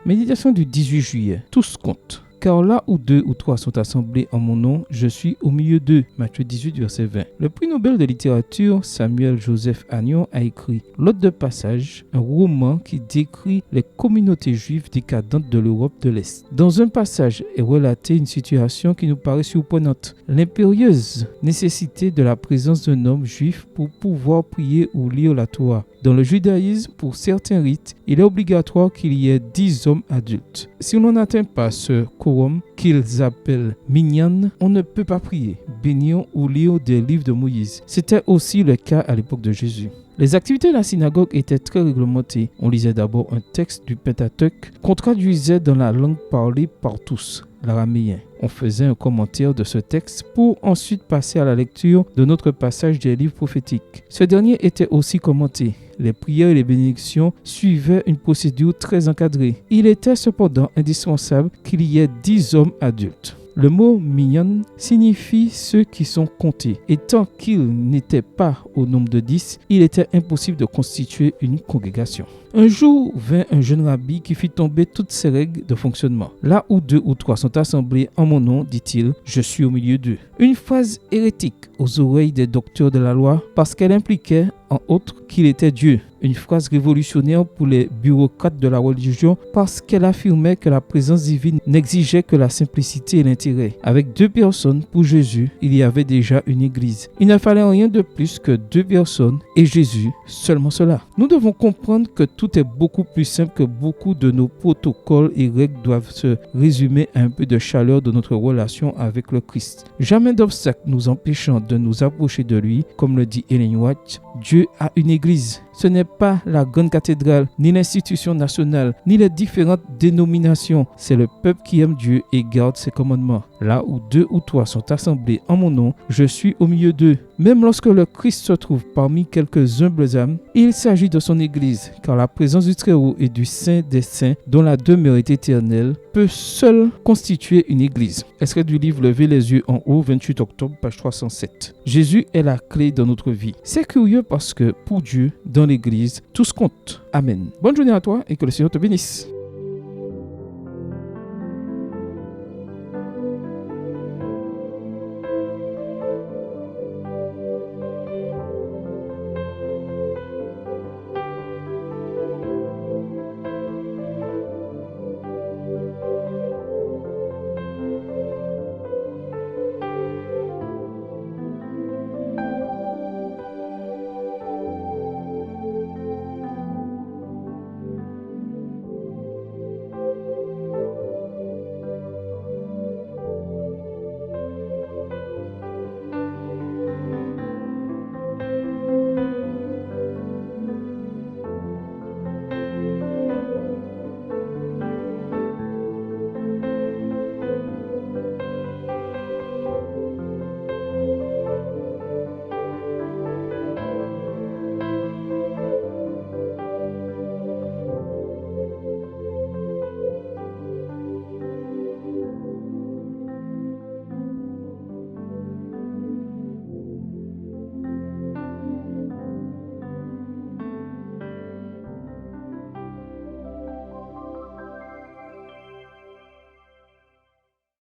Méditation du 18 juillet. Tous comptent. Car là où 2 ou 3 sont assemblés en mon nom, je suis au milieu d'eux. Matthieu 18, verset 20. Le prix Nobel de littérature, Samuel Joseph Agnon, a écrit L'Hôte de passage, un roman qui décrit les communautés juives décadentes de l'Europe de l'Est. Dans un passage est relatée une situation qui nous paraît surprenante. L'impérieuse nécessité de la présence d'un homme juif pour pouvoir prier ou lire la Torah. Dans le judaïsme, pour certains rites, il est obligatoire qu'il y ait 10 hommes adultes. Si on n'atteint pas ce quorum qu'ils appellent minyan, on ne peut pas prier, bénir ou lire des livres de Moïse. C'était aussi le cas à l'époque de Jésus. Les activités de la synagogue étaient très réglementées. On lisait d'abord un texte du Pentateuque qu'on traduisait dans la langue parlée par tous, l'araméen. On faisait un commentaire de ce texte pour ensuite passer à la lecture de notre passage des livres prophétiques. Ce dernier était aussi commenté. Les prières et les bénédictions suivaient une procédure très encadrée. Il était cependant indispensable qu'il y ait 10 hommes adultes. Le mot minyan signifie ceux qui sont comptés. Et tant qu'ils n'étaient pas au nombre de 10, il était impossible de constituer une congrégation. Un jour vint un jeune rabbi qui fit tomber toutes ces règles de fonctionnement. Là où 2 ou 3 sont assemblés en mon nom, dit-il, je suis au milieu d'eux. Une phrase hérétique aux oreilles des docteurs de la loi parce qu'elle impliquait, en outre, qu'il était Dieu. Une phrase révolutionnaire pour les bureaucrates de la religion parce qu'elle affirmait que la présence divine n'exigeait que la simplicité et l'intérêt. Avec 2 personnes, pour Jésus, il y avait déjà une église. Il ne fallait rien de plus que 2 personnes et Jésus, seulement cela. Nous devons comprendre que tout est beaucoup plus simple que beaucoup de nos protocoles et règles doivent se résumer à un peu de chaleur de notre relation avec le Christ. Jamais d'obstacle nous empêchant de nous approcher de lui, comme le dit Ellen White. Dieu a une église. Ce n'est pas la grande cathédrale, ni l'institution nationale, ni les différentes dénominations. C'est le peuple qui aime Dieu et garde ses commandements. Là où 2 ou 3 sont assemblés en mon nom, je suis au milieu d'eux. Même lorsque le Christ se trouve parmi quelques humbles âmes, il s'agit de son Église, car la présence du Très-Haut et du Saint des Saints, dont la demeure est éternelle, peut seule constituer une Église. Extrait du livre Levez les yeux en haut, 28 octobre, page 307. Jésus est la clé dans notre vie. C'est curieux parce que pour Dieu, dans l'Église, tout se compte. Amen. Bonne journée à toi et que le Seigneur te bénisse.